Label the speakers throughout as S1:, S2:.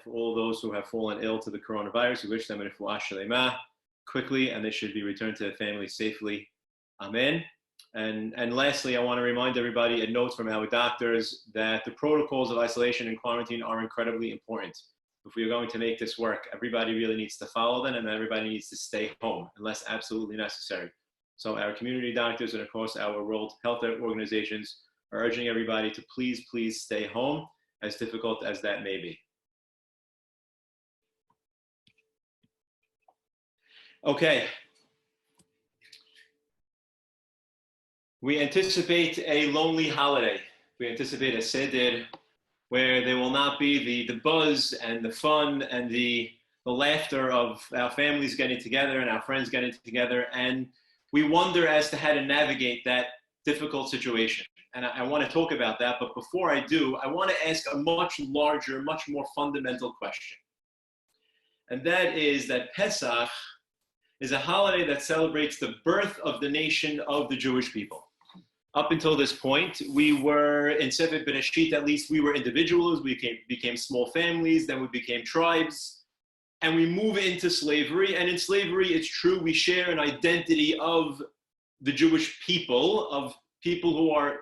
S1: for all those who have fallen ill to the coronavirus. We wish them a Refuah Shelemah quickly, and they should be returned to their families safely. Amen. And lastly, I want to remind everybody a note from our doctors that the protocols of isolation and quarantine are incredibly important. If we are going to make this work, everybody really needs to follow them, and everybody needs to stay home unless absolutely necessary. So our community doctors and of course our World Health Organizations are urging everybody to please stay home, as difficult as that may be. Okay. We anticipate a lonely holiday. We anticipate a Seder where there will not be the buzz and the fun and the laughter of our families getting together and our friends getting together. And we wonder as to how to navigate that difficult situation. And I want to talk about that. But before I do, I want to ask a much larger, much more fundamental question. And that is that Pesach is a holiday that celebrates the birth of the nation of the Jewish people. Up until this point, we were, in Sefer Bereshit at least, we were individuals, we became small families, then we became tribes, and we move into slavery. And in slavery, it's true, we share an identity of the Jewish people, of people who are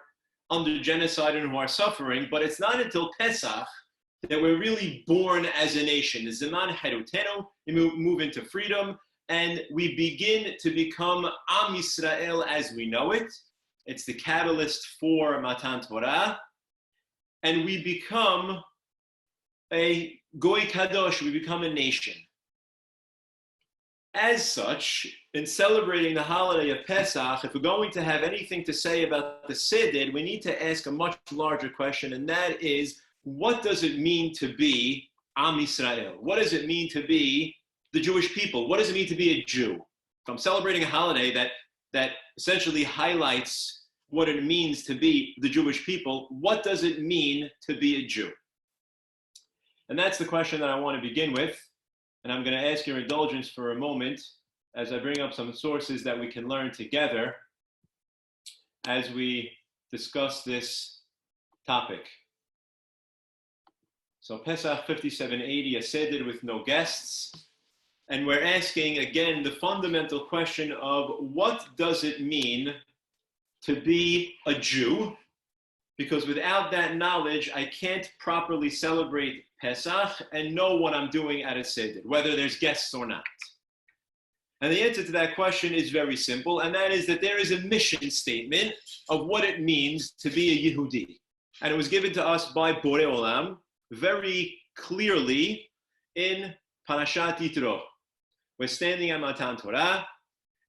S1: under genocide and who are suffering, but it's not until Pesach that we're really born as a nation. The Zaman Herutenu, we move into freedom, and we begin to become Am Yisrael as we know it. It's the catalyst for Matan Torah, and we become a Goy Kadosh, we become a nation. As such, in celebrating the holiday of Pesach, if we're going to have anything to say about the Seder, we need to ask a much larger question, and that is, what does it mean to be Am Yisrael? What does it mean to be the Jewish people? What does it mean to be a Jew? If I'm celebrating a holiday that essentially highlights what it means to be the Jewish people, what does it mean to be a Jew? And that's the question that I want to begin with. And I'm going to ask your indulgence for a moment as I bring up some sources that we can learn together as we discuss this topic. So Pesach 5780, a Seder with no guests. And we're asking, again, the fundamental question of what does it mean to be a Jew? Because without that knowledge, I can't properly celebrate Pesach and know what I'm doing at a Seder, whether there's guests or not. And the answer to that question is very simple, and that is that there is a mission statement of what it means to be a Yehudi. And it was given to us by Borei Olam very clearly in Parashat Yitro. We're standing at Matan Torah,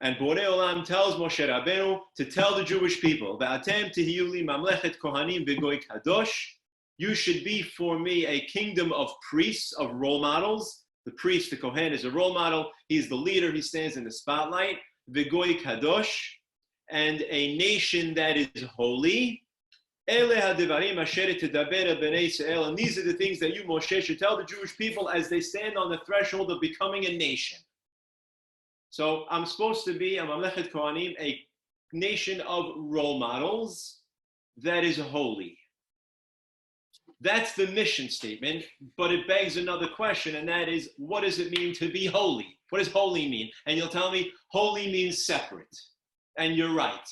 S1: and Borei Olam tells Moshe Rabbeinu to tell the Jewish people, "V'atem tihiyu li mamlechet kohanim v'goy kadosh." You should be for me a kingdom of priests, of role models. The priest, the Kohen, is a role model. He's the leader. He stands in the spotlight. V'goy kadosh, and a nation that is holy. And these are the things that you, Moshe, should tell the Jewish people as they stand on the threshold of becoming a nation. So I'm supposed to be a Mamlechet Kohanim, a nation of role models that is holy. That's the mission statement, but it begs another question, and that is, what does it mean to be holy? What does holy mean? And you'll tell me, holy means separate. And you're right.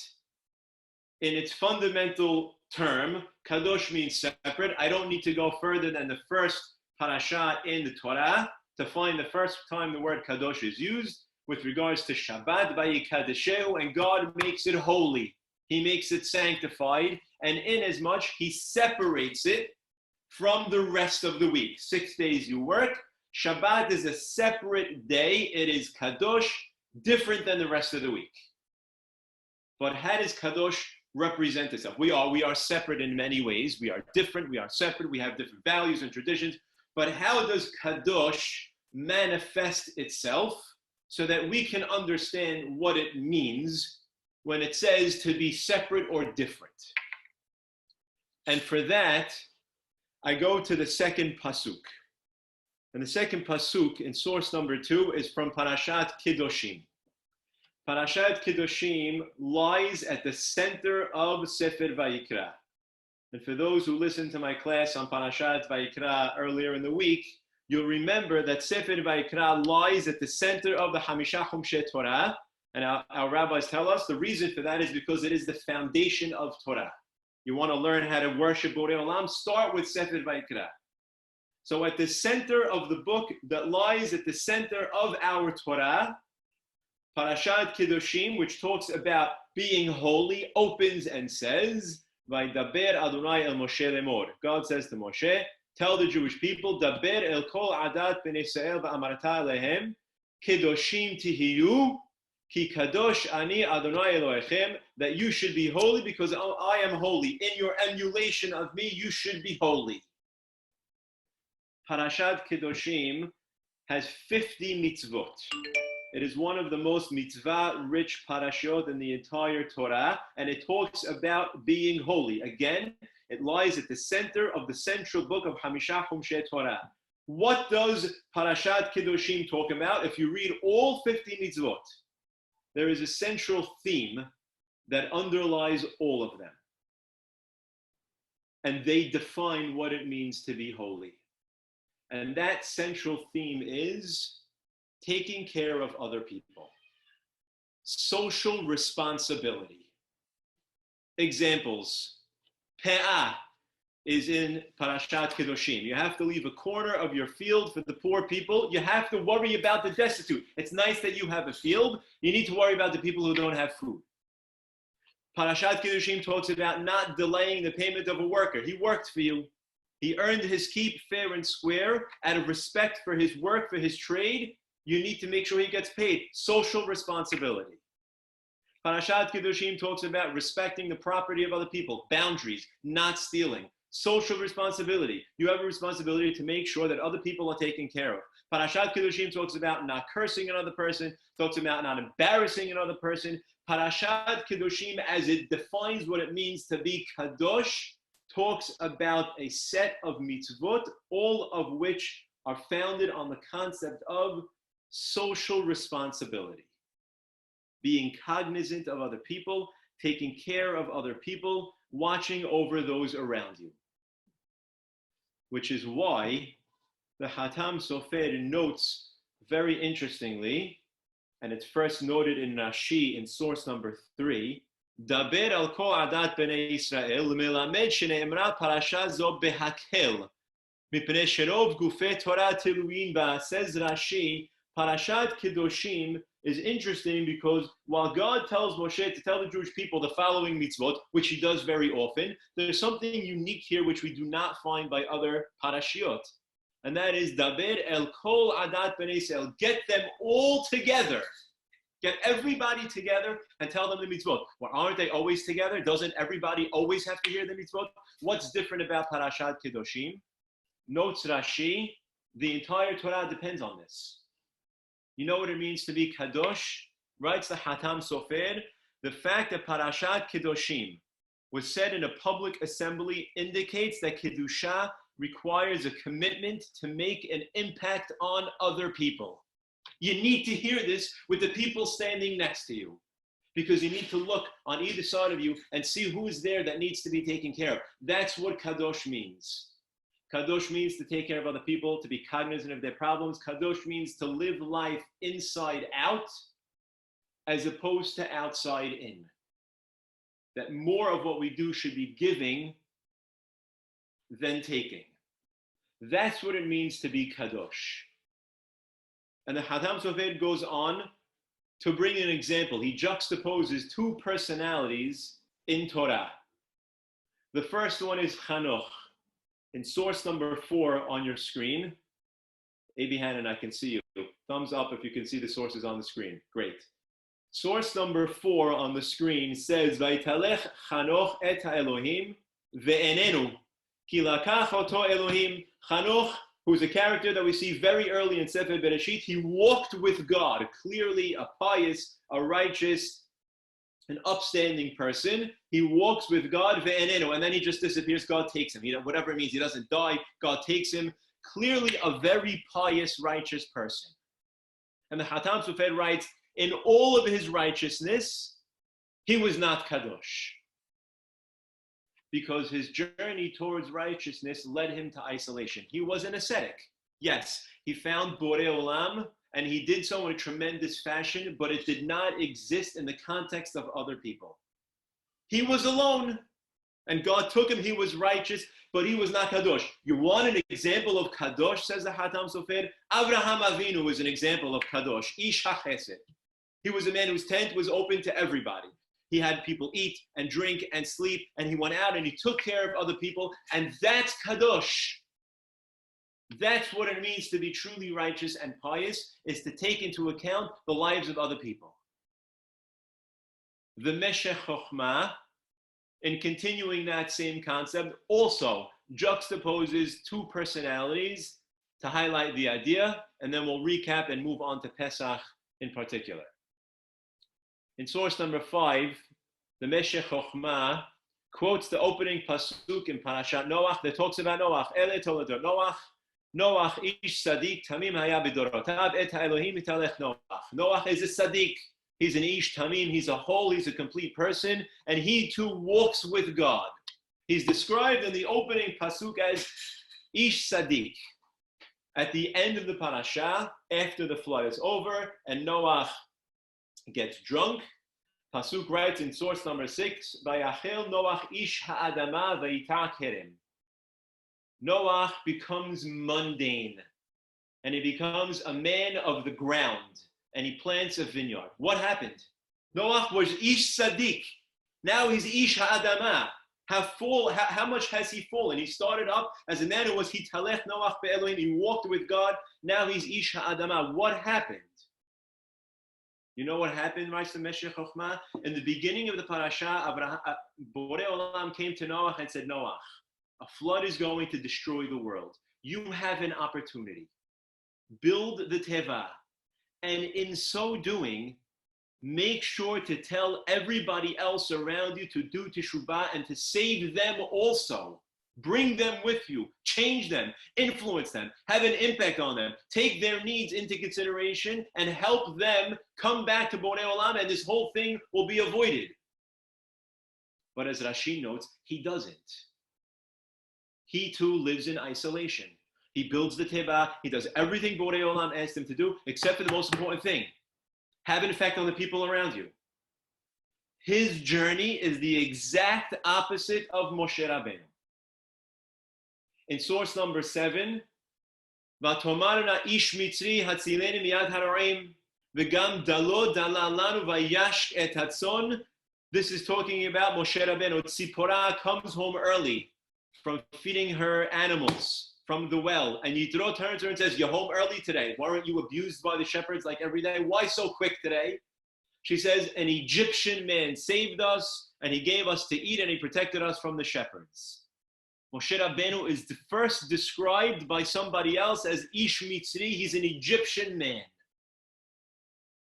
S1: In its fundamental term, Kadosh means separate. I don't need to go further than the first parasha in the Torah to find the first time the word Kadosh is used with regards to Shabbat, Vayikadesheu, and God makes it holy. He makes it sanctified, and inasmuch He separates it from the rest of the week. 6 days you work. Shabbat is a separate day. It is Kadosh, different than the rest of the week. But how does Kadosh represent itself? We are separate in many ways. We are different. We are separate. We have different values and traditions. But how does Kadosh manifest itself so that we can understand what it means when it says to be separate or different? And for that, I go to the second pasuk. And the second pasuk in source number 2 is from Parashat Kedoshim. Parashat Kedoshim lies at the center of Sefer Vayikra. And for those who listened to my class on Parashat Vayikra earlier in the week, you'll remember that Sefer Vayikra lies at the center of the Hamisha Chumshei Torah, and our rabbis tell us the reason for that is because it is the foundation of Torah. You want to learn how to worship Borei Olam, start with Sefer Vayikra. So at the center of the book that lies at the center of our Torah, Parashat Kedoshim, which talks about being holy, opens and says, Vaydaber Adonai el Moshe lemor. God says to Moshe, tell the Jewish people, Daber el kol adat ben Yisrael va'amarta alehem, Kedoshim tihiyu, ki kadosh ani Adonai Elohechem, that you should be holy because I am holy. In your emulation of me, you should be holy. Parashat Kedoshim has 50 mitzvot. It is one of the most mitzvah-rich parashot in the entire Torah, and it talks about being holy. Again, it lies at the center of the central book of Hamisha Chumshei Torah. What does Parashat Kedoshim talk about? If you read all 50 mitzvot, there is a central theme that underlies all of them. And they define what it means to be holy. And that central theme is taking care of other people. Social responsibility. Examples. Pe'ah is in Parashat Kedoshim. You have to leave a corner of your field for the poor people. You have to worry about the destitute. It's nice that you have a field. You need to worry about the people who don't have food. Parashat Kedoshim talks about not delaying the payment of a worker. He worked for you. He earned his keep fair and square. Out of respect for his work, for his trade, you need to make sure he gets paid. Social responsibility. Parashat Kedoshim talks about respecting the property of other people, boundaries, not stealing. Social responsibility. You have a responsibility to make sure that other people are taken care of. Parashat Kedoshim talks about not cursing another person, talks about not embarrassing another person. Parashat Kedoshim, as it defines what it means to be kadosh, talks about a set of mitzvot, all of which are founded on the concept of social responsibility. Being cognizant of other people, taking care of other people, watching over those around you. Which is why the Hatam Sofer notes very interestingly, and it's first noted in Rashi in source number 3, Daber al kol adat bnei Yisrael melamed shene'emra parasha zo behakel mipnei sherov gufei Torah tiluin ba. Says Rashi, Parashat Kedoshim is interesting because while God tells Moshe to tell the Jewish people the following mitzvot, which he does very often, there's something unique here which we do not find by other parashiot. And that is, Daber el kol adat bnei Yisrael. Get them all together. Get everybody together and tell them the mitzvot. Well, aren't they always together? Doesn't everybody always have to hear the mitzvot? What's different about Parashat Kedoshim? Notes Rashi, the entire Torah depends on this. You know what it means to be kadosh? Writes the Hatam Sofer, the fact that Parashat Kedoshim was said in a public assembly indicates that Kedusha requires a commitment to make an impact on other people. You need to hear this with the people standing next to you, because you need to look on either side of you and see who's there that needs to be taken care of. That's what kadosh means. Kadosh means to take care of other people, to be cognizant of their problems. Kadosh means to live life inside out as opposed to outside in. That more of what we do should be giving than taking. That's what it means to be kadosh. And the Hatam Sofer goes on to bring an example. He juxtaposes two personalities in Torah. The first one is Chanoch. In source number 4 on your screen, Abi Hannon, I can see you. Thumbs up if you can see the sources on the screen. Great. Source number 4 on the screen says, Vaytalech Chanoch et Elohim ve'enenu ki lakach oto Elohim. Chanoch, who's a character that we see very early in Sefer Bereshit, he walked with God, clearly a pious, a righteous, an upstanding person. He walks with God, ve'enenu, and then he just disappears. God takes him. Whatever it means, he doesn't die. God takes him. Clearly a very pious, righteous person. And the Hatam Sofer writes, in all of his righteousness, he was not kadosh. Because his journey towards righteousness led him to isolation. He was an ascetic. Yes, he found Borei Olam, and he did so in a tremendous fashion, but it did not exist in the context of other people. He was alone, and God took him. He was righteous, but he was not Kadosh. You want an example of Kadosh, says the Hatam Sofer? Avraham Avinu is an example of Kadosh. Ish HaChesed. He was a man whose tent was open to everybody. He had people eat and drink and sleep, and he went out and he took care of other people, and that's Kadosh. That's what it means to be truly righteous and pious, is to take into account the lives of other people. The Meshech Chochmah, in continuing that same concept, also juxtaposes two personalities to highlight the idea, and then we'll recap and move on to Pesach in particular. In source number 5, the Meshech Chochmah quotes the opening pasuk in Parashat Noach that talks about Noach. Ele toledot Noach. Noach ish sadik tamim haya b'dorotav et ha'elohim italech Noach. Noach is a sadik. He's an ish tamim. He's a whole. He's a complete person, and he too walks with God. He's described in the opening pasuk as ish sadik. At the end of the parasha, after the flood is over and Noach gets drunk, pasuk writes in source number 6, "Vayachel Noach ish ha'adama v'yitak herem." Noach becomes mundane, and he becomes a man of the ground, and he plants a vineyard. What happened? Noach was ish sadik. Now he's ish ha'adama. How much has he fallen? He started up as a man who was hitalech Noach be'elohim. He walked with God. Now he's ish ha'adama. What happened? You know what happened, writes the Meshech Chochmah? In the beginning of the parasha, Borei Olam came to Noach and said, Noach, a flood is going to destroy the world. You have an opportunity. Build the teva. And in so doing, make sure to tell everybody else around you to do teshuvah and to save them also. Bring them with you. Change them. Influence them. Have an impact on them. Take their needs into consideration and help them come back to Borei Olam, and this whole thing will be avoided. But as Rashi notes, he doesn't. He too lives in isolation. He builds the teva. He does everything Borei Olam asked him to do, except for the most important thing: have an effect on the people around you. His journey is the exact opposite of Moshe Rabbeinu. In source number 7, "Vatomarna ish mitzri hatzileni miyad haraim v'gam dalo dala lanu vayash et hatzon." This is talking about Moshe Rabbeinu. Tzipora comes home early from feeding her animals from the well, and Yitro turns to her and says, "You're home early today. Weren't you abused by the shepherds like every day? Why so quick today?" She says, "An Egyptian man saved us, and he gave us to eat, and he protected us from the shepherds." Moshe Rabbeinu is first described by somebody else as Ish Mitzri. He's an Egyptian man.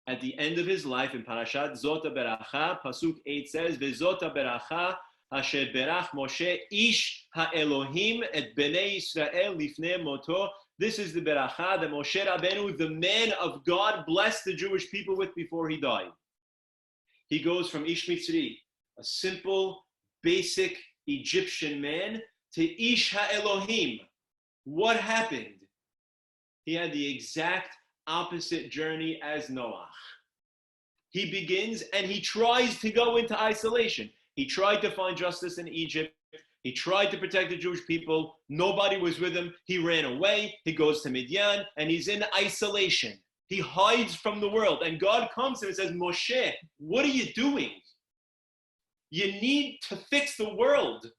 S1: At the end of his life in Parashat Zot HaBeracha, Pasuk 8 says, "Ve'zot HaBeracha asher berach Moshe ish ha'elohim et bnei Yisrael lifnei moto." This is the beracha that Moshe Rabbeinu, the man of God, blessed the Jewish people with before he died. He goes from Ish Mitzri, a simple, basic Egyptian man, to Ish ha'elohim. What happened? He had the exact opposite journey as Noach. He begins and he tries to go into isolation. He tried to find justice in Egypt. He tried to protect the Jewish people. Nobody was with him. He ran away. He goes to Midian, and he's in isolation. He hides from the world. And God comes to him and says, "Moshe, what are you doing? You need to fix the world.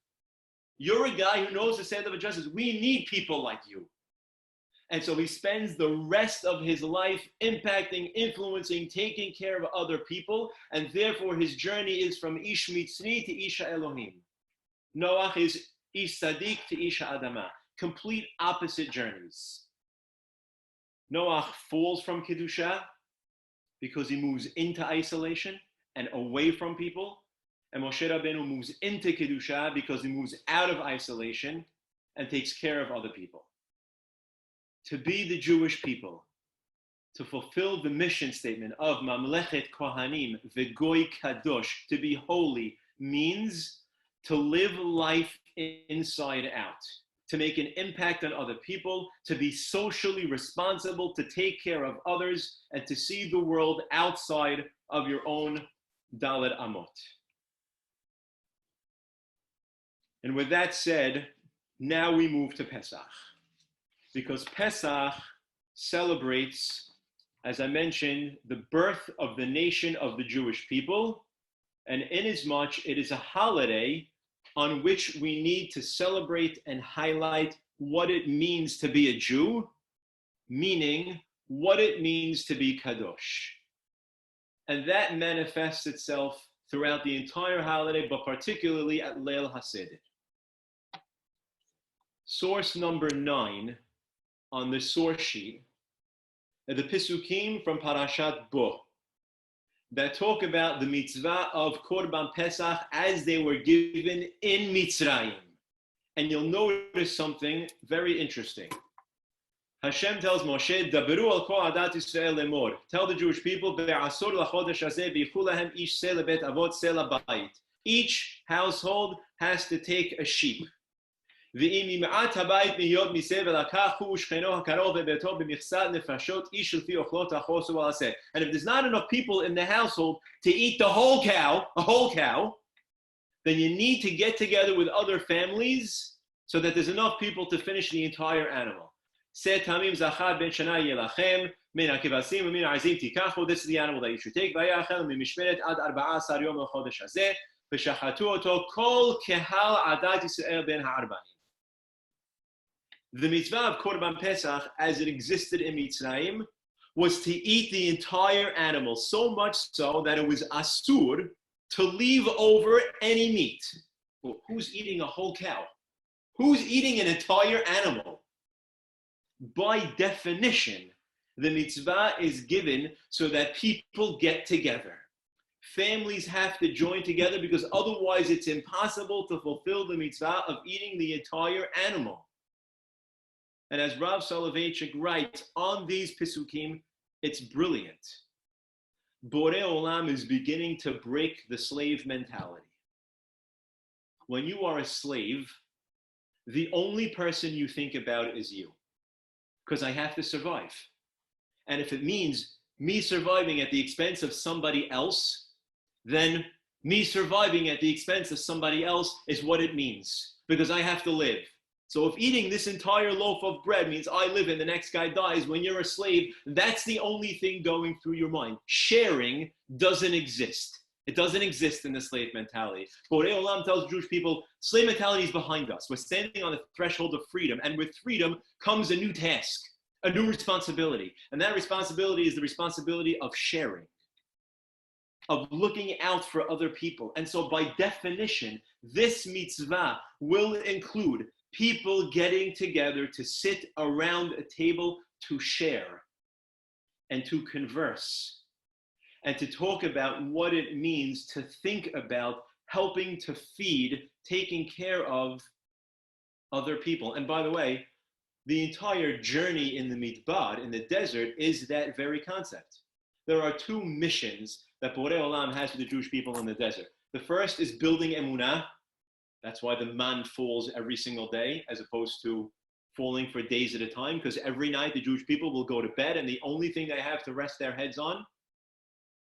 S1: You're a guy who knows the standard of justice. We need people like you." And so he spends the rest of his life impacting, influencing, taking care of other people, and therefore his journey is from Ish Mitzri to Ish Elohim. Noach is Ish Sadik to Ish Adama, complete opposite journeys. Noach falls from Kedusha because he moves into isolation and away from people, and Moshe Rabbeinu moves into Kedusha because he moves out of isolation and takes care of other people. To be the Jewish people, to fulfill the mission statement of Mamlechet Kohanim V'Goy Kadosh, to be holy, means to live life inside out, to make an impact on other people, to be socially responsible, to take care of others, and to see the world outside of your own Dalet Amot. And with that said, now we move to Pesach. Because Pesach celebrates, as I mentioned, the birth of the nation of the Jewish people, and inasmuch it is a holiday on which we need to celebrate and highlight what it means to be a Jew, meaning what it means to be Kadosh. And that manifests itself throughout the entire holiday, but particularly at Leil HaSeder. Source number 9 on the source sheet are the Pisukim from Parashat Bo that talk about the mitzvah of Korban Pesach as they were given in Mitzrayim. And you'll notice something very interesting. Hashem tells Moshe, Daberu al kol adat Yisrael lemor. Tell the Jewish people, Be'asor lachodesh hazeh b'yichu lahem ish seh lebet avot seh labayit. Each household has to take a sheep. And if there's not enough people in the household to eat the whole cow, then you need to get together with other families so that there's enough people to finish the entire animal. This is the animal that you should take. The mitzvah of Korban Pesach, as it existed in Mitzrayim, was to eat the entire animal, so much so that it was asur to leave over any meat. Well, who's eating a whole cow? Who's eating an entire animal? By definition, the mitzvah is given so that people get together. Families have to join together because otherwise it's impossible to fulfill the mitzvah of eating the entire animal. And as Rav Soloveitchik writes on these Pisukim, it's brilliant. Borei Olam is beginning to break the slave mentality. When you are a slave, the only person you think about is you. Because I have to survive. And if it means me surviving at the expense of somebody else, then me surviving at the expense of somebody else is what it means. Because I have to live. So if eating this entire loaf of bread means I live and the next guy dies, when you're a slave, that's the only thing going through your mind. Sharing doesn't exist. It doesn't exist in the slave mentality. Borei Olam tells Jewish people, slave mentality is behind us. We're standing on the threshold of freedom. And with freedom comes a new task, a new responsibility. And that responsibility is the responsibility of sharing, of looking out for other people. And so by definition, this mitzvah will include people getting together to sit around a table to share and to converse and to talk about what it means to think about helping to feed, taking care of other people. And by the way, the entire journey in the Midbar, in the desert, is that very concept. There are two missions that Borei Olam has for the Jewish people in the desert. The first is building emunah. That's why the man falls every single day as opposed to falling for days at a time, because every night the Jewish people will go to bed and the only thing they have to rest their heads on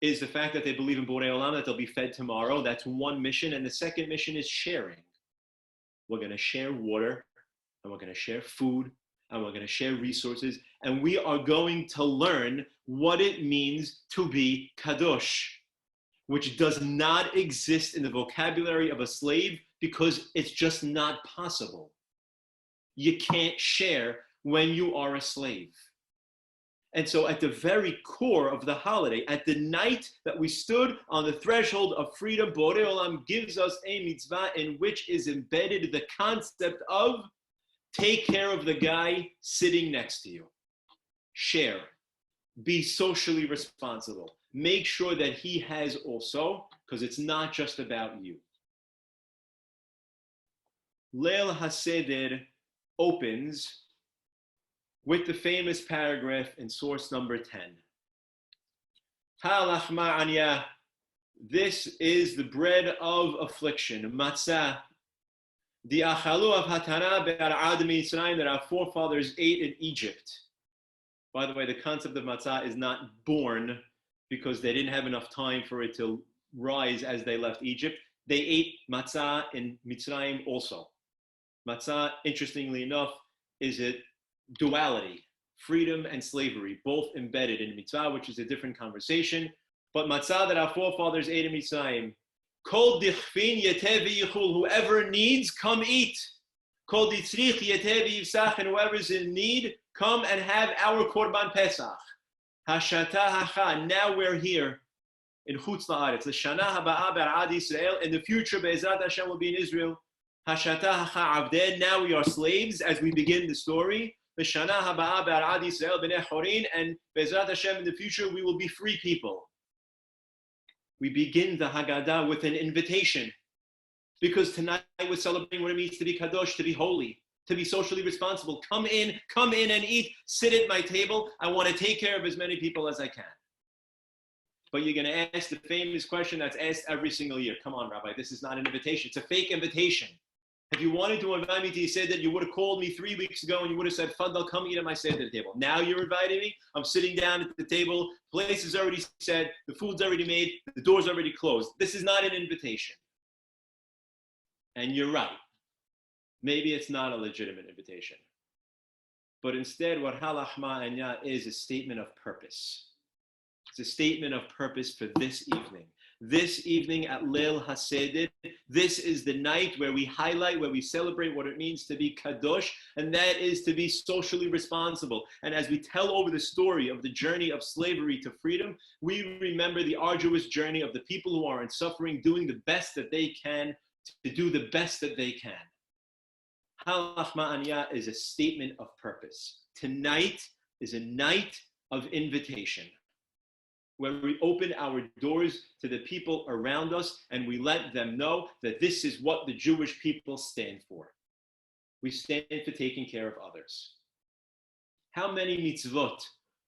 S1: is the fact that they believe in Borei Olam, that they'll be fed tomorrow. That's one mission. And the second mission is sharing. We're going to share water, and we're going to share food, and we're going to share resources, and we are going to learn what it means to be kadosh, which does not exist in the vocabulary of a slave because it's just not possible. You can't share when you are a slave. And so at the very core of the holiday, at the night that we stood on the threshold of freedom, Borei Olam gives us a mitzvah in which is embedded the concept of take care of the guy sitting next to you. Share. Be socially responsible. Make sure that he has also, because it's not just about you. Leil HaSeder opens with the famous paragraph in source number 10. Ha'lachma anya, this is the bread of affliction, matzah. The achalu of hatana be'ar'ad mitzrayim that our forefathers ate in Egypt. By the way, the concept of matzah is not born because they didn't have enough time for it to rise as they left Egypt. They ate matzah in Mitzrayim also. Matzah, interestingly enough, is a duality, freedom and slavery, both embedded in mitzvah, which is a different conversation. But matzah that our forefathers ate in Mitzrayim, kol dichfin yeteh v'yichul, whoever needs, come eat. Kol ditzrich yeteh v'yivsach, and whoever's in need, come and have our Korban Pesach. Hashata hacha, now we're here in Chutz La'aretz. The Shana Haba'a Be'ad Yisrael, in the future, Be'ezrat Hashem will be in Israel. Hashata hacha avdeh, now we are slaves as we begin the story. The Shana Haba'a Be'ad Yisrael B'nei Chorin, and Be'ezrat Hashem in the future we will be free people. We begin the Haggadah with an invitation, because tonight we're celebrating what it means to be kadosh, to be holy, to be socially responsible. Come in and eat. Sit at my table. I want to take care of as many people as I can. But you're going to ask the famous question that's asked every single year. Come on, Rabbi, this is not an invitation. It's a fake invitation. If you wanted to invite me to your Seder, you would have called me 3 weeks ago and you would have said, Fadl, come eat at my Seder table. Now you're inviting me. I'm sitting down at the table. Place is already set. The food's already made. The door's already closed. This is not an invitation. And you're right. Maybe it's not a legitimate invitation. But instead, what halach ma'anya is a statement of purpose. It's a statement of purpose for this evening. This evening at Leil HaSeder, this is the night where we highlight, where we celebrate what it means to be kadosh, and that is to be socially responsible. And as we tell over the story of the journey of slavery to freedom, we remember the arduous journey of the people who are in suffering, doing the best that they can to do the best that they can. Halach ma'anya is a statement of purpose. Tonight is a night of invitation, where we open our doors to the people around us and we let them know that this is what the Jewish people stand for. We stand for taking care of others. How many mitzvot,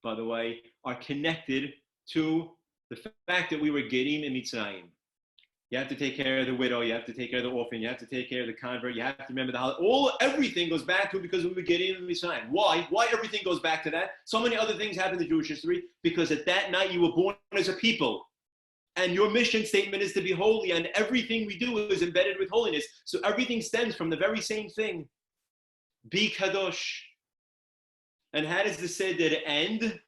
S1: by the way, are connected to the fact that we were gerim in Mitzrayim? You have to take care of the widow. You have to take care of the orphan. You have to take care of the convert. You have to remember the holiday. Everything goes back to because we were gerim in Mitzrayim. Why? Why everything goes back to that? So many other things happen in Jewish history because at that night you were born as a people. And your mission statement is to be holy. And everything we do is embedded with holiness. So everything stems from the very same thing. Be kadosh. And how does the Seder end?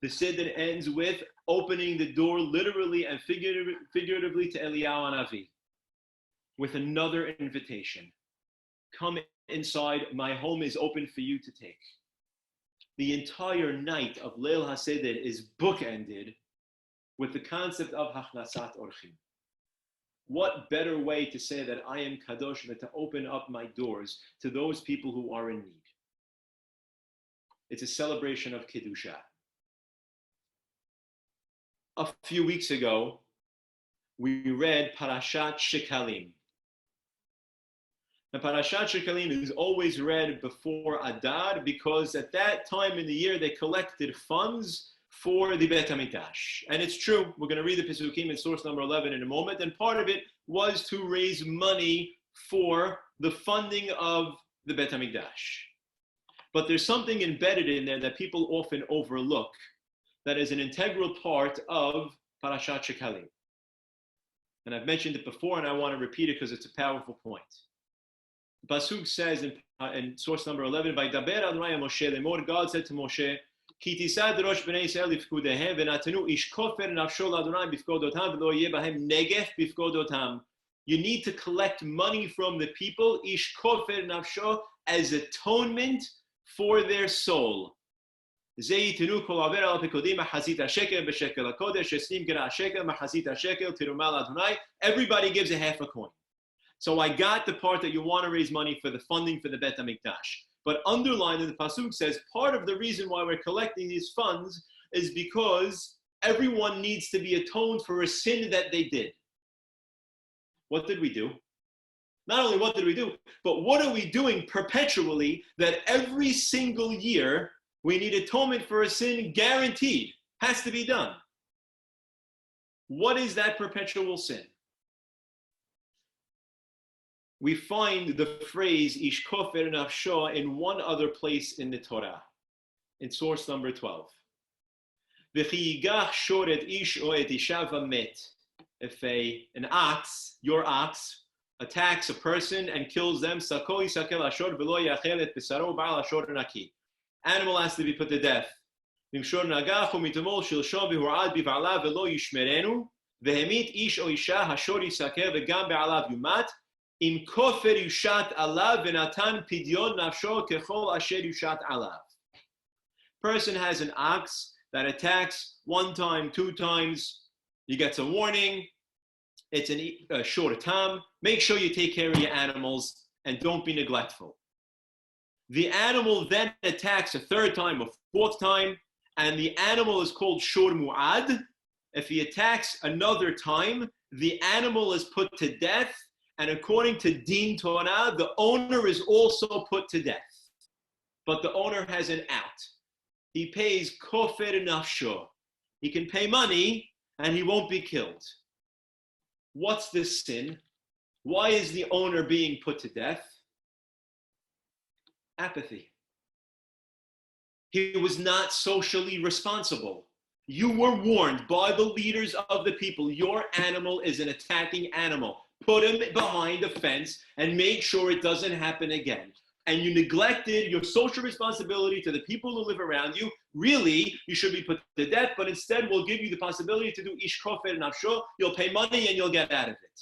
S1: The Seder ends with opening the door literally and figuratively to Eliyahu Hanavi with another invitation. Come inside, my home is open for you to take. The entire night of Leil HaSeder is bookended with the concept of Hachnasat Orchim. What better way to say that I am Kadosh than to open up my doors to those people who are in need? It's a celebration of Kedusha. A few weeks ago, we read Parashat Shekalim. Now, Parashat Shekalim is always read before Adar because at that time in the year they collected funds for the Bet HaMikdash. And it's true, we're going to read the Pesukim in source number 11 in a moment, and part of it was to raise money for the funding of the Bet HaMikdash. But there's something embedded in there that people often overlook that is an integral part of Parashat Shekalim. And I've mentioned it before, and I want to repeat it because it's a powerful point. The Pasuk says in source number 11, "Vaydaber Adonai Moshe lemor," God said to Moshe, "Ki tisad rosh bnei Yisrael lifkudehem v'natenu ish kofer nafsho l'Adonai bifkodotam v'lo yeh bahem negef bifkodotam." You need to collect money from the people, ish kofer nafsho, as atonement for their soul. Everybody gives a half a coin. So I got the part that you want to raise money for the funding for the Bet HaMikdash. But underlined in the Pasuk says, part of the reason why we're collecting these funds is because everyone needs to be atoned for a sin that they did. What did we do? Not only what did we do, but what are we doing perpetually that every single year we need atonement for a sin guaranteed, has to be done? What is that perpetual sin? we find the phrase ish kofer nafsho in one other place in the Torah, in source number 12. If an ox, your ox, attacks a person and kills them, animal has to be put to death. Person has an ox that attacks one time, two times, he gets a warning, it's a short time. Make sure you take care of your animals and don't be neglectful. The animal then attacks a third time, a fourth time, and the animal is called shor mu'ad. If he attacks another time, the animal is put to death, and according to Din Torah, the owner is also put to death. But the owner has an out. He pays kofer nafsho. He can pay money, and he won't be killed. What's the sin? Why is the owner being put to death? Apathy. He was not socially responsible. You were warned by the leaders of the people, your animal is an attacking animal. Put him behind a fence and make sure it doesn't happen again. And you neglected your social responsibility to the people who live around you. Really, you should be put to death, but instead we'll give you the possibility to do ish kofer nafsho. You'll pay money and you'll get out of it.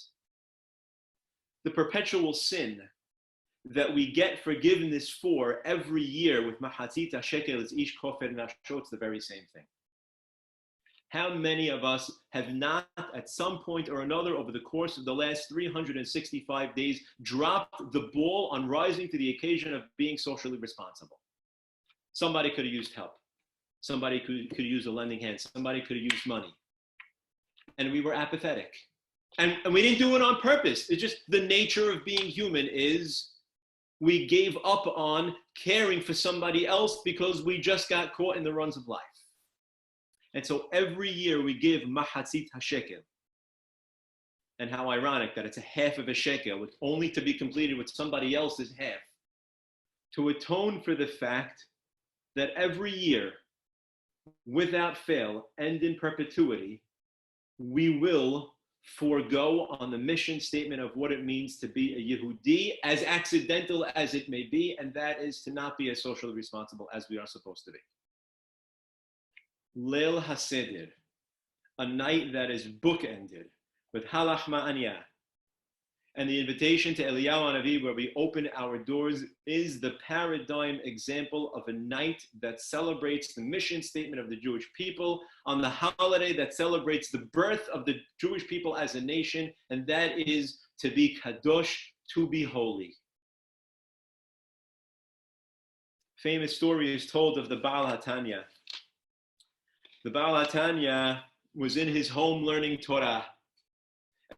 S1: The perpetual sin that we get forgiveness for every year with mahatzit shekel is ish kofer nafsho. It's the very same thing. How many of us have not, at some point or another over the course of the last 365 days, dropped the ball on rising to the occasion of being socially responsible? Somebody could have used help. Somebody could have used a lending hand. Somebody could have used money. And we were apathetic. And we didn't do it on purpose. It's just the nature of being human is we gave up on caring for somebody else because we just got caught in the runs of life. And so every year we give mahatzit hashekel. And how ironic that it's a half of a shekel, with only to be completed with somebody else's half, to atone for the fact that every year, without fail and in perpetuity, we will forego on the mission statement of what it means to be a Yehudi, as accidental as it may be, and that is to not be as socially responsible as we are supposed to be. Leil HaSeder, a night that is bookended with Halach Ma'anya, and the invitation to Eliyahu Hanavi, where we open our doors, is the paradigm example of a night that celebrates the mission statement of the Jewish people on the holiday that celebrates the birth of the Jewish people as a nation, and that is to be kadosh, to be holy. Famous story is told of the Baal HaTanya. The Baal HaTanya was in his home learning Torah.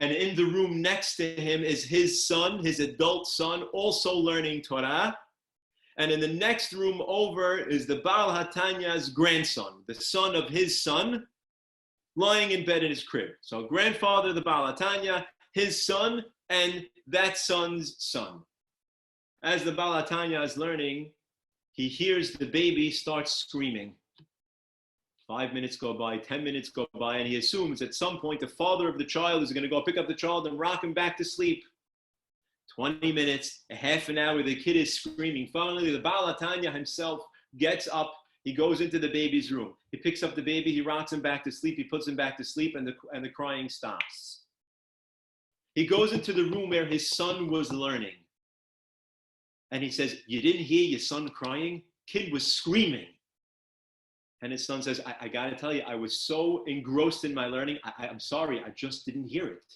S1: And in the room next to him is his son, his adult son, also learning Torah. And in the next room over is the Baal HaTanya's grandson, the son of his son, lying in bed in his crib. So grandfather, the Baal HaTanya, his son, and that son's son. As the Baal HaTanya is learning, he hears the baby start screaming. 5 minutes go by, 10 minutes go by, and he assumes at some point the father of the child is going to go pick up the child and rock him back to sleep. 20 minutes, a half an hour, the kid is screaming. Finally, the Baal HaTanya himself gets up. He goes into the baby's room. He picks up the baby, he rocks him back to sleep, he puts him back to sleep, and the crying stops. He goes into the room where his son was learning. And he says, "You didn't hear your son crying? Kid was screaming." And his son says, I got to tell you, I was so engrossed in my learning, I'm sorry, I just didn't hear it.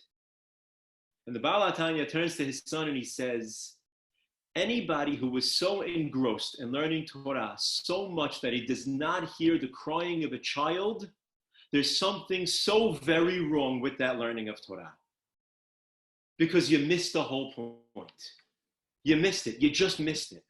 S1: And the Baal HaTanya turns to his son and he says, anybody who was so engrossed in learning Torah so much that he does not hear the crying of a child, there's something so very wrong with that learning of Torah. Because you missed the whole point. You missed it. You just missed it.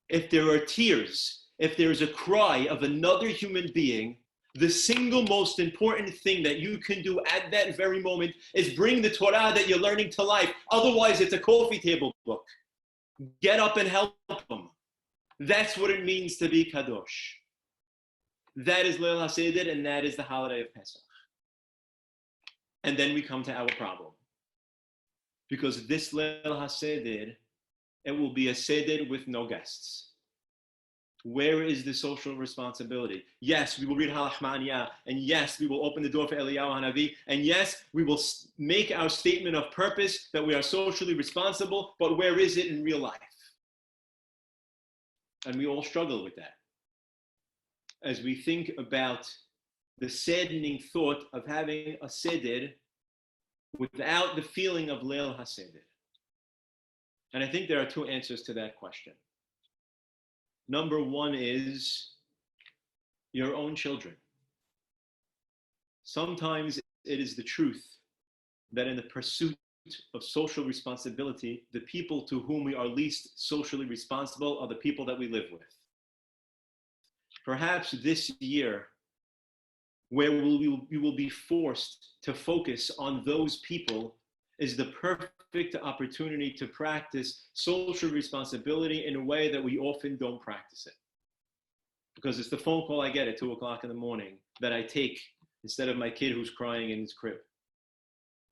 S1: If there are tears, if there is a cry of another human being, The single most important thing that you can do at that very moment is bring the Torah that you're learning to life. Otherwise, it's a coffee table book. Get up and help them. That's what it means to be Kadosh. That is Leil HaSeder, and that is the holiday of Pesach. And then we come to our problem. Because this Leil HaSeder, it will be a Seder with no guests. Where is the social responsibility? Yes, we will read Halachmania, and yes, we will open the door for Eliyahu Hanavi, and yes, we will make our statement of purpose that we are socially responsible, but where is it in real life? And we all struggle with that. As we think about the saddening thought of having a Seder without the feeling of Leil HaSeder. And I think there are two answers to that question. Number one is your own children. Sometimes it is the truth that in the pursuit of social responsibility, the people to whom we are least socially responsible are the people that we live with. Perhaps this year, where we will be forced to focus on those people, is the perfect opportunity to practice social responsibility in a way that we often don't practice it. Because it's the phone call I get at 2 o'clock in the morning that I take instead of my kid who's crying in his crib.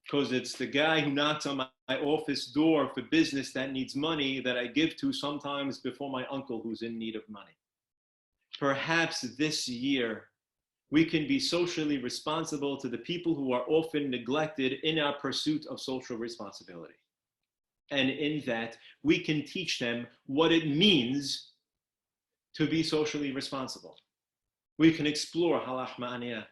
S1: Because it's the guy who knocks on my office door for business that needs money that I give to sometimes before my uncle who's in need of money. Perhaps this year, we can be socially responsible to the people who are often neglected in our pursuit of social responsibility. And in that, we can teach them what it means to be socially responsible. We can explore halach ma'aniyah.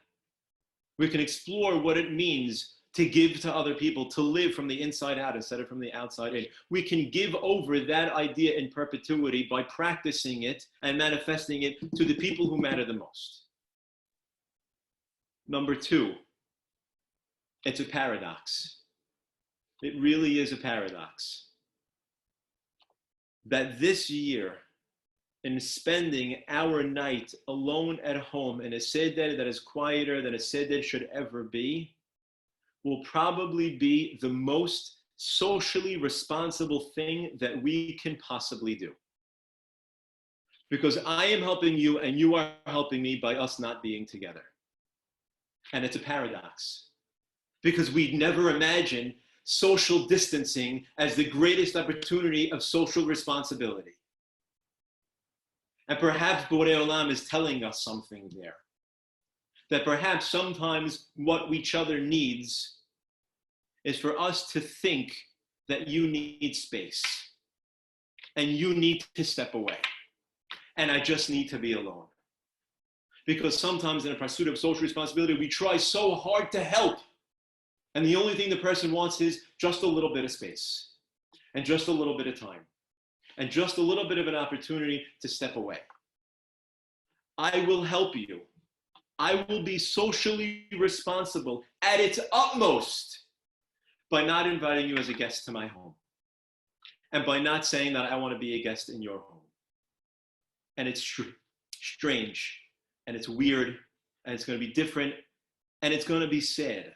S1: We can explore what it means to give to other people, to live from the inside out instead of from the outside in. We can give over that idea in perpetuity by practicing it and manifesting it to the people who matter the most. Number two, it's a paradox. It really is a paradox. That this year, in spending our night alone at home in a Seder that is quieter than a Seder should ever be, will probably be the most socially responsible thing that we can possibly do. Because I am helping you and you are helping me by us not being together. And it's a paradox because we'd never imagine social distancing as the greatest opportunity of social responsibility. And perhaps Borei Olam is telling us something there. That perhaps sometimes what each other needs is for us to think that you need space and you need to step away. And I just need to be alone. Because sometimes in a pursuit of social responsibility, we try so hard to help. And the only thing the person wants is just a little bit of space and just a little bit of time and just a little bit of an opportunity to step away. I will help you. I will be socially responsible at its utmost by not inviting you as a guest to my home and by not saying that I want to be a guest in your home. And it's strange. And it's weird, and it's going to be different, and it's going to be sad.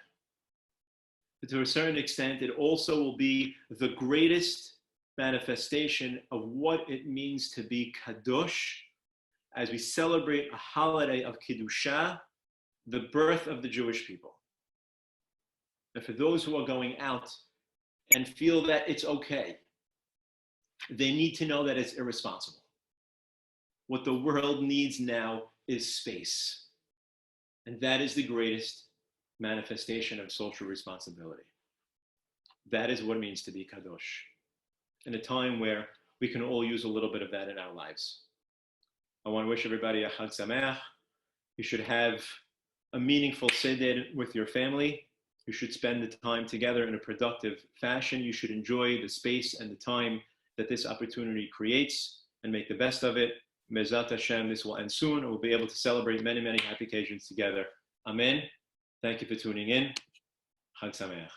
S1: But to a certain extent, it also will be the greatest manifestation of what it means to be Kadosh as we celebrate a holiday of Kiddusha, the birth of the Jewish people. And for those who are going out and feel that it's okay, they need to know that it's irresponsible. What the world needs now is space. And that is the greatest manifestation of social responsibility. That is what it means to be Kadosh. In a time where we can all use a little bit of that in our lives. I want to wish everybody a Chag Sameach. You should have a meaningful Seder with your family. You should spend the time together in a productive fashion. You should enjoy the space and the time that this opportunity creates and make the best of it. Me'ezrat Hashem, this will end soon, and we'll be able to celebrate many, many happy occasions together. Amen. Thank you for tuning in. Chag Sameach.